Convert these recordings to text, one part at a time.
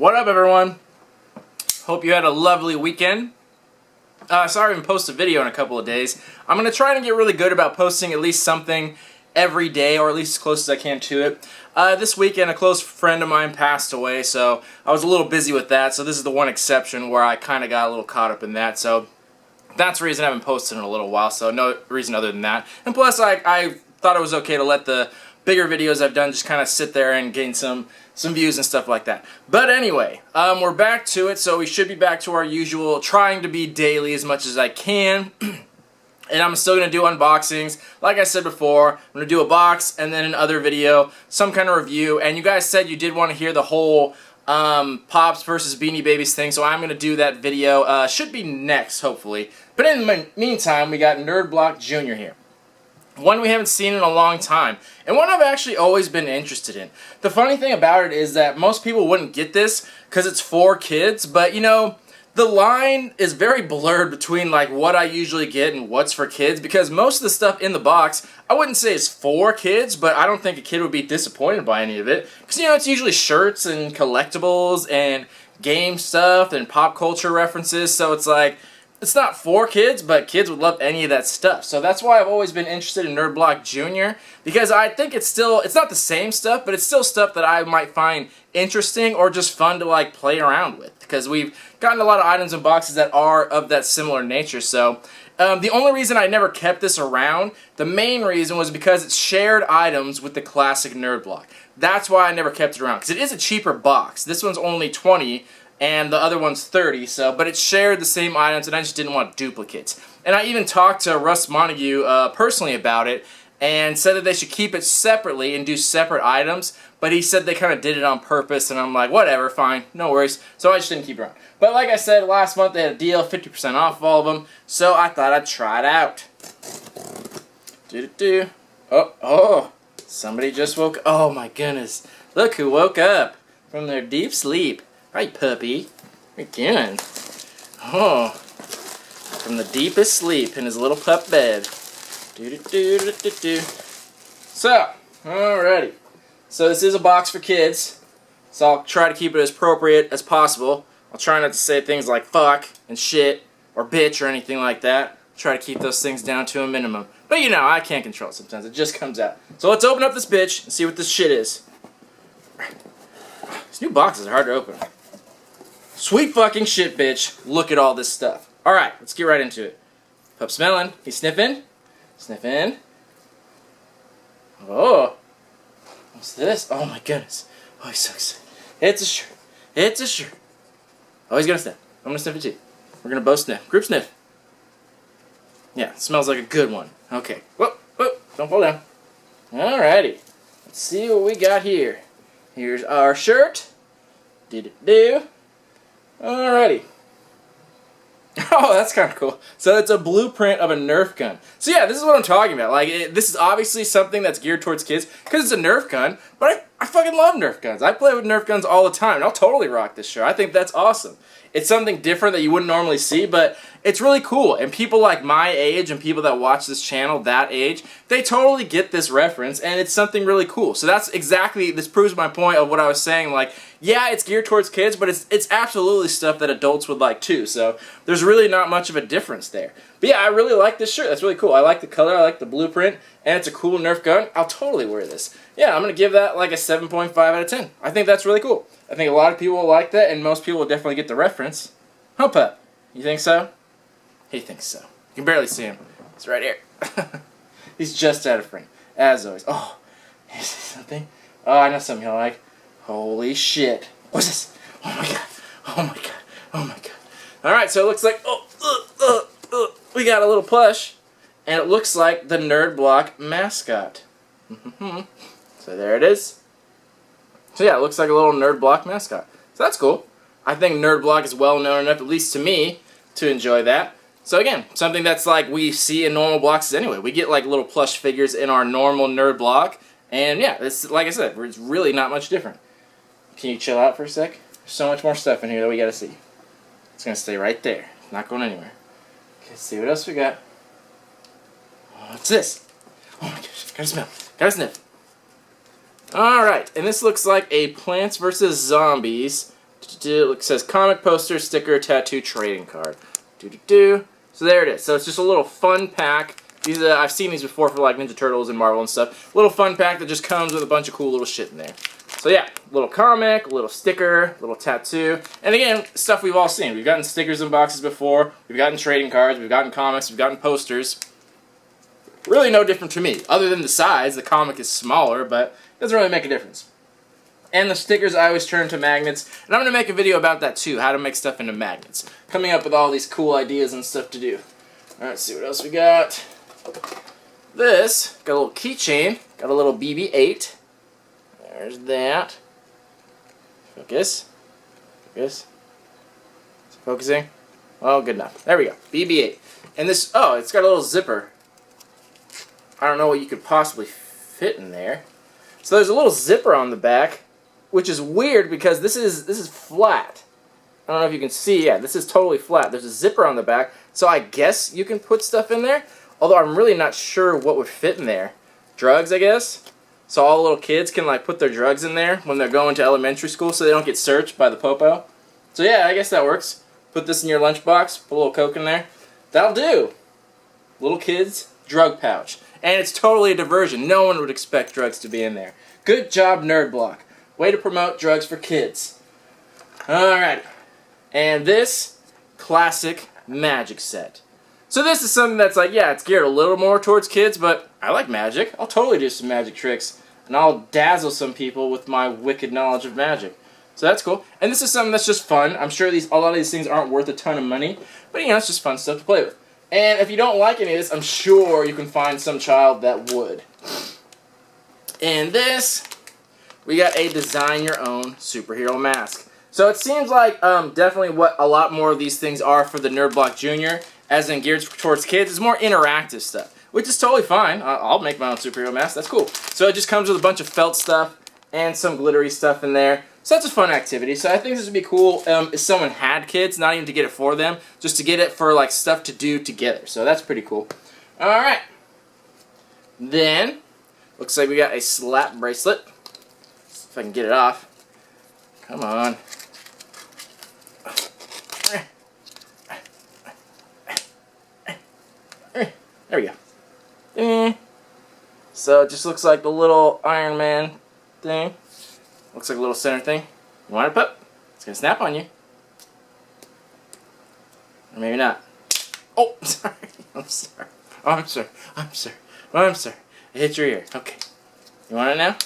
What up, everyone? Hope you had a lovely weekend. Sorry I haven't posted a video in a couple of days. I'm going to try and get really good about posting at least something every day, or at least as close as I can to it. This weekend, a close friend of mine passed away, so I was a little busy with that, so this is the one exception where I kind of got a little caught up in that, so that's the reason I haven't posted in a little while, so no reason other than that. And plus, I thought it was okay to let the bigger videos I've done just kind of sit there and gain some views and stuff like that. But anyway, we're back to it, so we should be back to our usual, trying to be daily as much as I can. And I'm still going to do unboxings. Like I said before, I'm going to do a box and then another video, some kind of review. And you guys said you did want to hear the whole Pops versus Beanie Babies thing, so I'm going to do that video. Should be next, hopefully. But in the meantime, we got Nerd Block Jr. here. One we haven't seen in a long time, and one I've actually always been interested in. The funny thing about it is that most people wouldn't get this because it's for kids, but you know, the line is very blurred between like what I usually get and what's for kids, because most of the stuff in the box I wouldn't say is for kids, but I don't think a kid would be disappointed by any of it, because you know, it's usually shirts and collectibles and game stuff and pop culture references, so it's like, it's not for kids, but kids would love any of that stuff. So that's why I've always been interested in Nerd Block Jr. Because I think it's not the same stuff, but it's still stuff that I might find interesting or just fun to like play around with. Because we've gotten a lot of items and boxes that are of that similar nature. So the only reason I never kept this around, the main reason was because it's shared items with the classic Nerd Block. That's why I never kept it around. Because it is a cheaper box. This one's only $20. And the other one's $30, but it shared the same items, and I just didn't want duplicates. And I even talked to Russ Montague personally about it, and said that they should keep it separately and do separate items, but he said they kind of did it on purpose, and I'm like, whatever, fine, no worries. So I just didn't keep it around. But like I said, last month they had a deal, 50% off of all of them, so I thought I'd try it out. Oh, somebody just woke up. Oh my goodness, look who woke up from their deep sleep. Hi, puppy. Again. Oh. From the deepest sleep in his little pup bed. So, alrighty. So this is a box for kids. So I'll try to keep it as appropriate as possible. I'll try not to say things like fuck and shit or bitch or anything like that. I'll try to keep those things down to a minimum. But you know, I can't control it sometimes. It just comes out. So let's open up this bitch and see what this shit is. These new boxes are hard to open. Sweet fucking shit, bitch. Look at all this stuff. Alright, let's get right into it. Pup smelling. He's sniffing. Sniffing. Oh. What's this? Oh my goodness. Oh, he's so excited. It's a shirt. It's a shirt. Oh, he's gonna sniff. I'm gonna sniff it too. We're gonna both sniff. Group sniff. Yeah, it smells like a good one. Okay. Whoa, whoa. Don't fall down. Alrighty. Let's see what we got here. Here's our shirt. Do. Alrighty. Oh, that's kind of cool. So it's a blueprint of a Nerf gun. So yeah, this is what I'm talking about. Like, this is obviously something that's geared towards kids because it's a Nerf gun, but I fucking love Nerf guns. I play with Nerf guns all the time, and I'll totally rock this shirt. I think that's awesome. It's something different that you wouldn't normally see, but it's really cool. And people like my age and people that watch this channel that age, they totally get this reference, and it's something really cool. So that's exactly, this proves my point of what I was saying. Like, yeah, it's geared towards kids, but it's absolutely stuff that adults would like too. So there's really not much of a difference there. But yeah, I really like this shirt. That's really cool. I like the color, I like the blueprint, and it's a cool Nerf gun. I'll totally wear this. Yeah, I'm going to give that like a 7.5 out of 10. I think that's really cool. I think a lot of people will like that, and most people will definitely get the reference. Huh, pup? You think so? He thinks so. You can barely see him. He's right here. He's just out of frame, as always. Oh, you see something? Oh, I know something you'll like. Holy shit. What's this? Oh my god. Oh my god. Oh my god. Alright, so it looks like, we got a little plush, and it looks like the Nerd Block mascot. So there it is. So yeah, it looks like a little Nerd Block mascot. So that's cool. I think Nerd Block is well known enough, at least to me, to enjoy that. So again, something that's like we see in normal boxes anyway. We get like little plush figures in our normal Nerd Block, and yeah, it's like I said, it's really not much different. Can you chill out for a sec? There's so much more stuff in here that we gotta see. It's gonna stay right there. It's not going anywhere. Okay, let's see what else we got. What's this? Oh my gosh, gotta smell. Gotta sniff. Alright, and this looks like a Plants vs. Zombies It says comic poster, sticker, tattoo, trading card. So there it is. So it's just a little fun pack. These I've seen these before for like Ninja Turtles and Marvel and stuff. Little fun pack that just comes with a bunch of cool little shit in there. So yeah, little comic, little sticker, little tattoo, and again, stuff we've all seen. We've gotten stickers in boxes before, we've gotten trading cards, we've gotten comics, we've gotten posters. Really no different to me, other than the size. The comic is smaller, but it doesn't really make a difference. And the stickers I always turn to magnets, and I'm going to make a video about that too, how to make stuff into magnets. Coming up with all these cool ideas and stuff to do. Alright, let's see what else we got. This, got a little keychain, got a little BB-8. There's that. Focus. Focus. Is it focusing? Oh, good enough. There we go. BB-8. And this, oh, it's got a little zipper. I don't know what you could possibly fit in there. So there's a little zipper on the back, which is weird because this is flat. I don't know if you can see. Yeah, this is totally flat. There's a zipper on the back, so I guess you can put stuff in there. Although I'm really not sure what would fit in there. Drugs, I guess. So all the little kids can like put their drugs in there when they're going to elementary school so they don't get searched by the popo. So yeah, I guess that works. Put this in your lunchbox, put a little Coke in there. That'll do. Little kids, drug pouch. And it's totally a diversion. No one would expect drugs to be in there. Good job, Nerd Block. Way to promote drugs for kids. Alright. And this, classic magic set. So this is something that's like, yeah, it's geared a little more towards kids, but I like magic. I'll totally do some magic tricks. And I'll dazzle some people with my wicked knowledge of magic. So that's cool. And this is something that's just fun. I'm sure a lot of these things aren't worth a ton of money. But, you know, it's just fun stuff to play with. And if you don't like any of this, I'm sure you can find some child that would. And this, we got a design your own superhero mask. So it seems like definitely what a lot more of these things are for the Nerd Block Jr., as in geared towards kids, is more interactive stuff, which is totally fine. I'll make my own superhero mask. That's cool. So it just comes with a bunch of felt stuff and some glittery stuff in there. So that's a fun activity. So I think this would be cool if someone had kids, not even to get it for them, just to get it for like stuff to do together. So that's pretty cool. All right. Then, looks like we got a slap bracelet. If I can get it off. Come on. There we go. So it just looks like the little Iron Man thing. Looks like a little center thing. You want it, pup? It's going to snap on you. Or maybe not. Oh, sorry. I'm sorry. Oh, I'm sorry. I'm sorry. Oh, I'm sorry. It hit your ear. Okay. You want it now?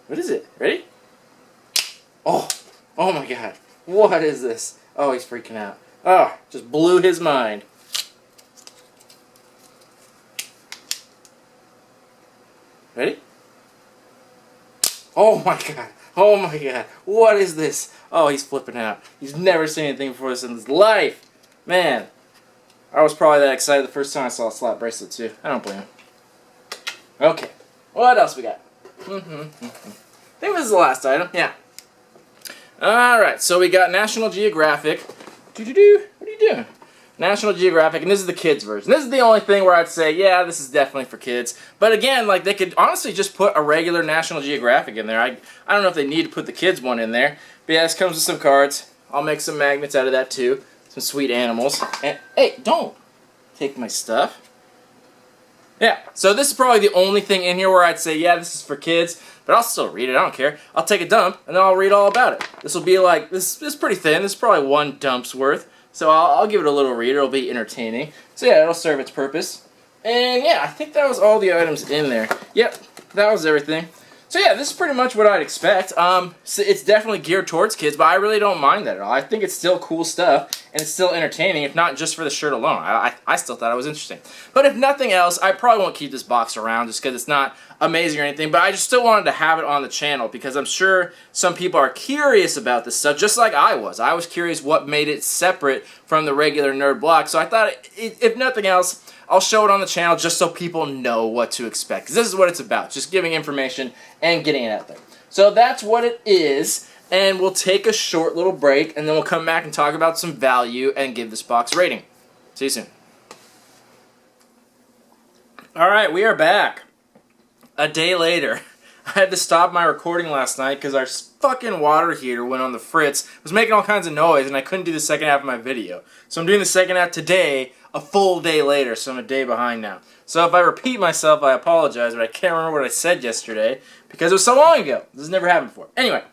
What is it? Ready? Oh. Oh my god. What is this? Oh, he's freaking out. Oh, just blew his mind. Ready? Oh my god. Oh my god. What is this? Oh, he's flipping out. He's never seen anything before this in his life. Man. I was probably that excited the first time I saw a slap bracelet too. I don't blame him. Okay. What else we got? I think this is the last item. Yeah. Alright, so we got National Geographic. What are you doing? National Geographic, and this is the kids version. This is the only thing where I'd say, yeah, this is definitely for kids. But again, like, they could honestly just put a regular National Geographic in there. I don't know if they need to put the kids one in there. But yeah, this comes with some cards. I'll make some magnets out of that too. Some sweet animals. And, hey, don't take my stuff. Yeah, so this is probably the only thing in here where I'd say, yeah, this is for kids. But I'll still read it, I don't care. I'll take a dump, and then I'll read all about it. This will be like, this is pretty thin. This is probably one dump's worth. So I'll give it a little read. It'll be entertaining. So yeah, it'll serve its purpose. And yeah, I think that was all the items in there. Yep, that was everything. So yeah, this is pretty much what I'd expect. So it's definitely geared towards kids, but I really don't mind that at all. I think it's still cool stuff, and it's still entertaining, if not just for the shirt alone. I still thought it was interesting. But if nothing else, I probably won't keep this box around just because it's not amazing or anything, but I just still wanted to have it on the channel because I'm sure some people are curious about this stuff, just like I was. I was curious what made it separate from the regular Nerd Block, so I thought, if nothing else, I'll show it on the channel just so people know what to expect. Because this is what it's about, just giving information and getting it out there. So that's what it is, and we'll take a short little break, and then we'll come back and talk about some value and give this box a rating. See you soon. Alright, we are back. A day later. I had to stop my recording last night because our fucking water heater went on the fritz. It was making all kinds of noise and I couldn't do the second half of my video. So I'm doing the second half today, a full day later, so I'm a day behind now. So if I repeat myself, I apologize, but I can't remember what I said yesterday because it was so long ago. This has never happened before. Anyway,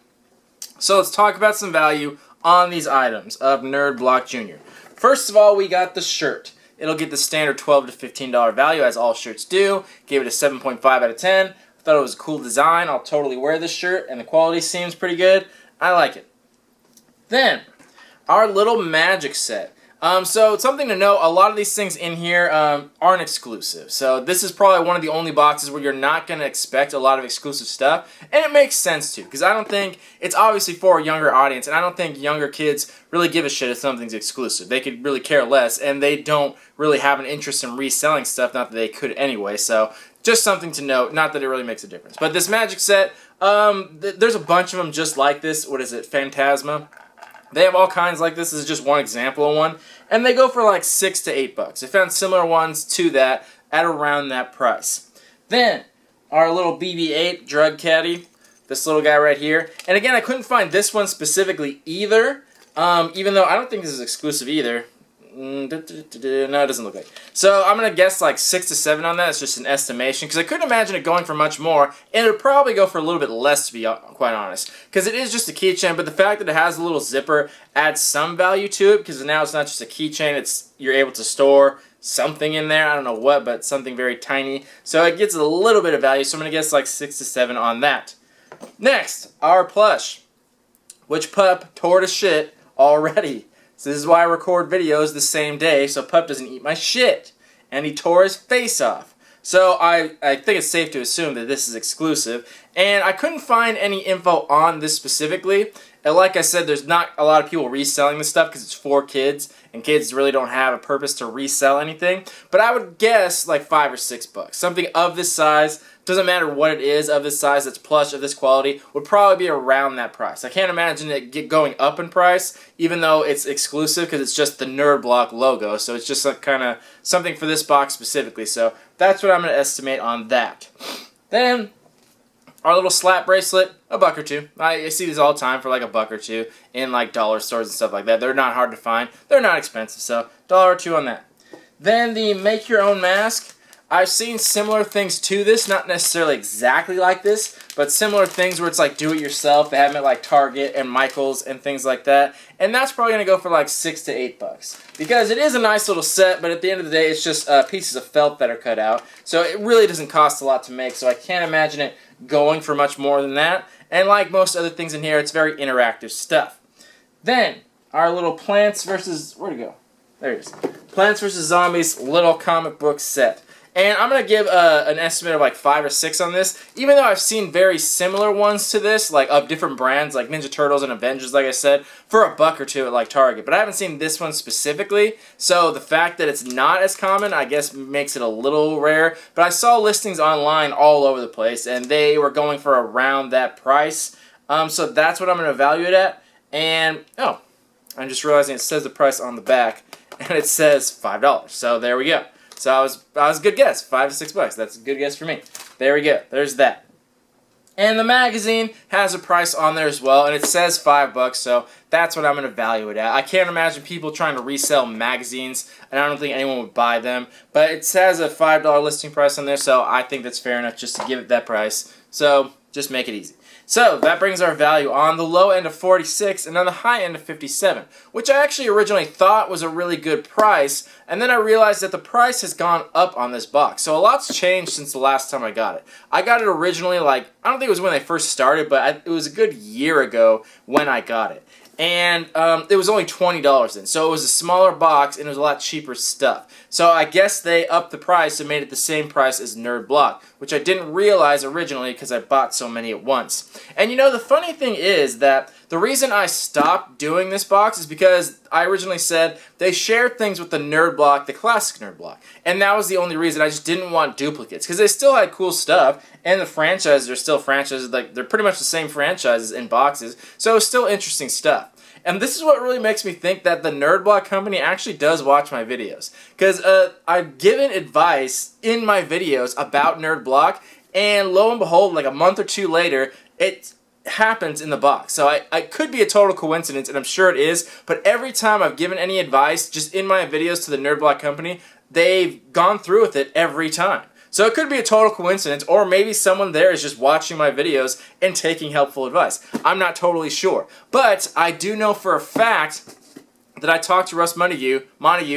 so let's talk about some value on these items of Nerd Block Jr. First of all, we got the shirt. It'll get the standard $12 to $15 value, as all shirts do. Gave it a 7.5 out of 10. I thought it was a cool design. I'll totally wear this shirt, and the quality seems pretty good. I like it. Then, our little magic set. So something to note, a lot of these things in here aren't exclusive. So this is probably one of the only boxes where you're not going to expect a lot of exclusive stuff. And it makes sense to, because I don't think, it's obviously for a younger audience, and I don't think younger kids really give a shit if something's exclusive. They could really care less, and they don't really have an interest in reselling stuff, not that they could anyway. So just something to note, not that it really makes a difference. But this magic set, there's a bunch of them just like this. What is it, Phantasma? They have all kinds like this. This is just one example of one. And they go for like $6 to $8. I found similar ones to that at around that price. Then, our little BB-8 drug caddy. This little guy right here. And again, I couldn't find this one specifically either. Even though I don't think this is exclusive either. No, it doesn't look like it. So I'm going to guess like 6 to 7 on that. It's just an estimation. Because I couldn't imagine it going for much more. And it would probably go for a little bit less, to be quite honest. Because it is just a keychain. But the fact that it has a little zipper adds some value to it. Because now it's not just a keychain. You're able to store something in there. I don't know what, but something very tiny. So it gets a little bit of value. So I'm going to guess like 6 to 7 on that. Next, our plush. Which pup tore to shit already. So this is why I record videos the same day, so Pup doesn't eat my shit. And he tore his face off. So I think it's safe to assume that this is exclusive. And I couldn't find any info on this specifically. And like I said, there's not a lot of people reselling this stuff because it's for kids. And kids really don't have a purpose to resell anything. But I would guess like $5 or $6. Something of this size, doesn't matter what it is, of this size, that's plush, of this quality, would probably be around that price. I can't imagine it going up in price, even though it's exclusive, because it's just the Nerd Block logo. So it's just like kind of something for this box specifically. So that's what I'm going to estimate on that. Then, our little slap bracelet, $1 or $2. I see these all the time for like $1 or $2 in like dollar stores and stuff like that. They're not hard to find. They're not expensive, so $1 or $2 on that. Then the make your own mask. I've seen similar things to this, not necessarily exactly like this, but similar things where it's like do it yourself. They have them at like Target and Michael's and things like that. And that's probably going to go for like $6 to $8. Because it is a nice little set, but at the end of the day, it's just pieces of felt that are cut out. So it really doesn't cost a lot to make, so I can't imagine it going for much more than that. And like most other things in here, it's very interactive stuff. Then, our little Plants vs. Where'd it go? There it is. Plants vs. Zombies little comic book set. And I'm going to give an estimate of like 5 or 6 on this, even though I've seen very similar ones to this, like of different brands, like Ninja Turtles and Avengers, like I said, for $1 or $2 at like Target. But I haven't seen this one specifically, so the fact that it's not as common, I guess, makes it a little rare. But I saw listings online all over the place, and they were going for around that price. So that's what I'm going to value it at. And, oh, I'm just realizing it says the price on the back, and it says $5. So there we go. So I was a good guess, $5 to $6. That's a good guess for me. There we go. There's that. And the magazine has a price on there as well, and it says $5, so that's what I'm going to value it at. I can't imagine people trying to resell magazines, and I don't think anyone would buy them. But it says a $5 listing price on there, so I think that's fair enough just to give it that price. So just make it easy. So that brings our value on the low end of 46 and on the high end of 57, which I actually originally thought was a really good price, and then I realized that the price has gone up on this box. So a lot's changed since the last time I got it. I got it originally, like, I don't think it was when they first started, but it was a good year ago when I got it. And it was only $20 then, so it was a smaller box and it was a lot cheaper stuff. So I guess they upped the price and made it the same price as Nerd Block, which I didn't realize originally because I bought so many at once. And you know, the funny thing is that the reason I stopped doing this box is because I originally said they shared things with the Nerd Block, the classic Nerd Block. And that was the only reason. I just didn't want duplicates because they still had cool stuff and the franchises are still franchises. Like, they're pretty much the same franchises in boxes. So it was still interesting stuff. And this is what really makes me think that the Nerd Block company actually does watch my videos. Because I've given advice in my videos about Nerd Block, and lo and behold, like a month or two later, it happens in the box. So I could be a total coincidence, and I'm sure it is, but every time I've given any advice just in my videos to the Nerd Block Company, they've gone through with it every time. So it could be a total coincidence, or maybe someone there is just watching my videos and taking helpful advice. I'm not totally sure. But I do know for a fact that I talked to Russ Montague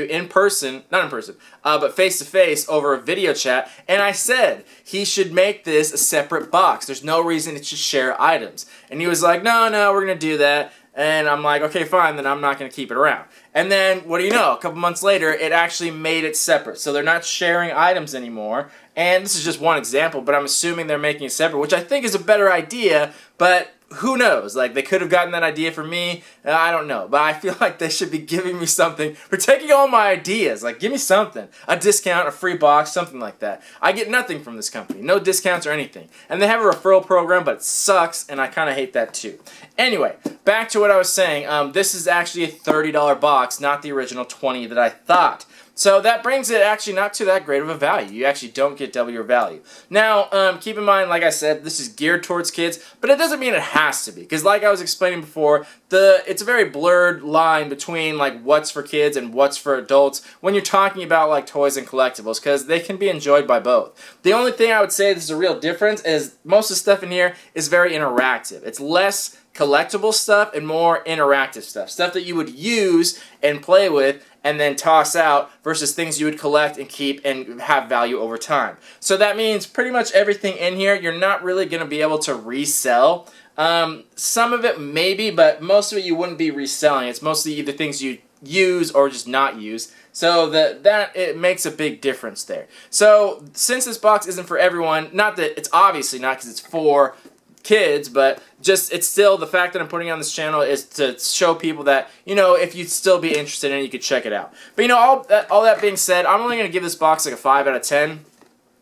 in person, not in person, but face-to-face over a video chat, and I said he should make this a separate box. There's no reason it should share items. And he was like, no, we're going to do that. And I'm like, okay, fine, then I'm not going to keep it around. And then, what do you know, a couple months later, it actually made it separate. So they're not sharing items anymore. And this is just one example, but I'm assuming they're making it separate, which I think is a better idea, but who knows? Like, they could have gotten that idea from me. I don't know. But I feel like they should be giving me something for taking all my ideas. Like, give me something. A discount, a free box, something like that. I get nothing from this company. No discounts or anything. And they have a referral program, but it sucks, and I kind of hate that too. Anyway, back to what I was saying. This is actually a $30 box, not the original $20 that I thought. So that brings it actually not to that great of a value. You actually don't get double your value. Now, keep in mind, like I said, this is geared towards kids, but it doesn't mean it has to be. Because like I was explaining before, it's a very blurred line between like what's for kids and what's for adults when you're talking about like toys and collectibles, because they can be enjoyed by both. The only thing I would say this is a real difference is most of the stuff in here is very interactive. It's less collectible stuff and more interactive stuff. Stuff that you would use and play with and then toss out versus things you would collect and keep and have value over time. So that means pretty much everything in here you're not really going to be able to resell. Some of it maybe, but most of it you wouldn't be reselling. It's mostly either things you use or just not use. So that it makes a big difference there. So since this box isn't for everyone, not that it's obviously not because it's for kids, but just it's still the fact that I'm putting it on this channel is to show people that, you know, if you'd still be interested in it, you could check it out. But you know, all that being said, I'm only going to give this box like a 5 out of 10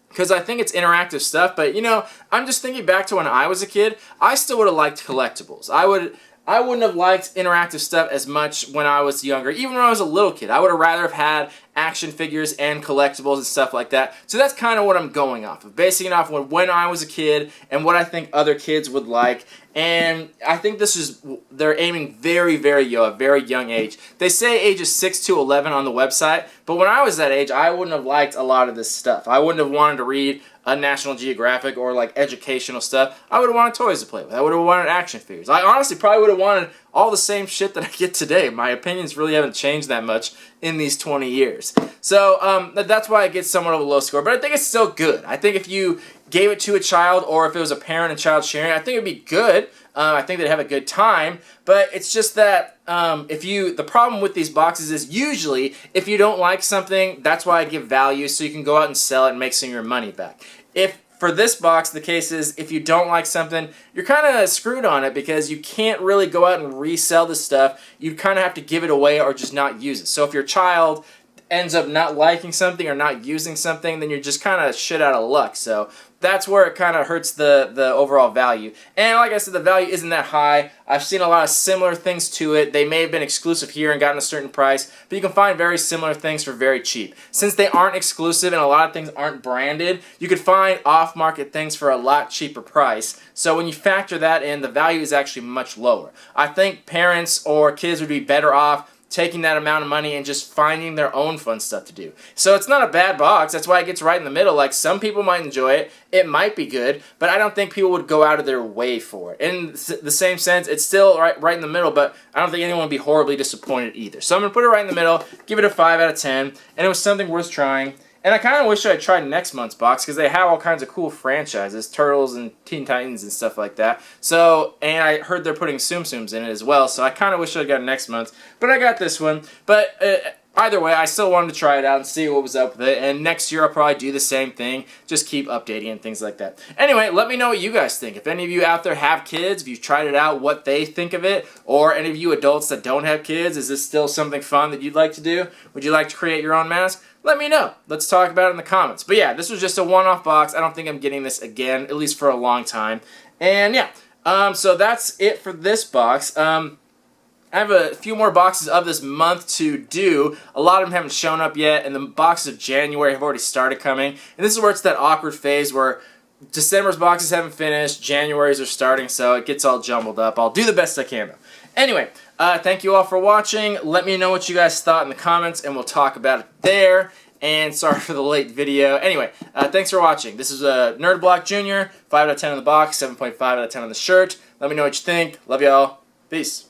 because I think it's interactive stuff. But you know, I'm just thinking back to when I was a kid, I still would have liked collectibles. I wouldn't have liked interactive stuff as much when I was younger. Even when I was a little kid, I would have rather have had action figures and collectibles and stuff like that. So that's kind of what I'm going off of, basing it off of when I was a kid and what I think other kids would like. And I think they're aiming very, very young, a very young age. They say ages 6 to 11 on the website, but when I was that age, I wouldn't have liked a lot of this stuff. I wouldn't have wanted to read a National Geographic or like educational stuff. I would have wanted toys to play with. I would have wanted action figures. I honestly probably would have wanted all the same shit that I get today. My opinions really haven't changed that much in these 20 years. So that's why I get somewhat of a low score, but I think it's still good. I think if you gave it to a child or if it was a parent and child sharing, I think it would be good. I think they'd have a good time, but it's just that the problem with these boxes is usually if you don't like something, that's why I give value so you can go out and sell it and make some of your money back. If for this box, the case is if you don't like something, you're kind of screwed on it because you can't really go out and resell the stuff. You kind of have to give it away or just not use it. So if your child ends up not liking something or not using something, then you're just kind of shit out of luck. So that's where it kind of hurts the overall value. And like I said, the value isn't that high. I've seen a lot of similar things to it. They may have been exclusive here and gotten a certain price, but you can find very similar things for very cheap. Since they aren't exclusive and a lot of things aren't branded, you could find off-market things for a lot cheaper price. So when you factor that in, the value is actually much lower. I think parents or kids would be better off taking that amount of money and just finding their own fun stuff to do. So it's not a bad box. That's why it gets right in the middle. Like, some people might enjoy it. It might be good, but I don't think people would go out of their way for it. In the same sense, it's still right in the middle, but I don't think anyone would be horribly disappointed either. So I'm going to put it right in the middle, give it a 5 out of 10, and it was something worth trying. And I kind of wish I had tried next month's box because they have all kinds of cool franchises, Turtles and Teen Titans and stuff like that. So, and I heard they're putting Tsum Tsums in it as well, so I kind of wish I had got next month. But I got this one. But either way, I still wanted to try it out and see what was up with it. And next year I'll probably do the same thing, just keep updating and things like that. Anyway, let me know what you guys think. If any of you out there have kids, if you've tried it out, what they think of it, or any of you adults that don't have kids, is this still something fun that you'd like to do? Would you like to create your own mask? Let me know. Let's talk about it in the comments. But yeah, this was just a one-off box. I don't think I'm getting this again, at least for a long time. And yeah, so that's it for this box. I have a few more boxes of this month to do. A lot of them haven't shown up yet, and the boxes of January have already started coming. And this is where it's that awkward phase where December's boxes haven't finished. January's are starting, so it gets all jumbled up. I'll do the best I can, though. Anyway, thank you all for watching. Let me know what you guys thought in the comments, and we'll talk about it there. And sorry for the late video. Anyway, thanks for watching. This is Nerd Block Jr. 5 out of 10 on the box, 7.5 out of 10 on the shirt. Let me know what you think. Love y'all. Peace.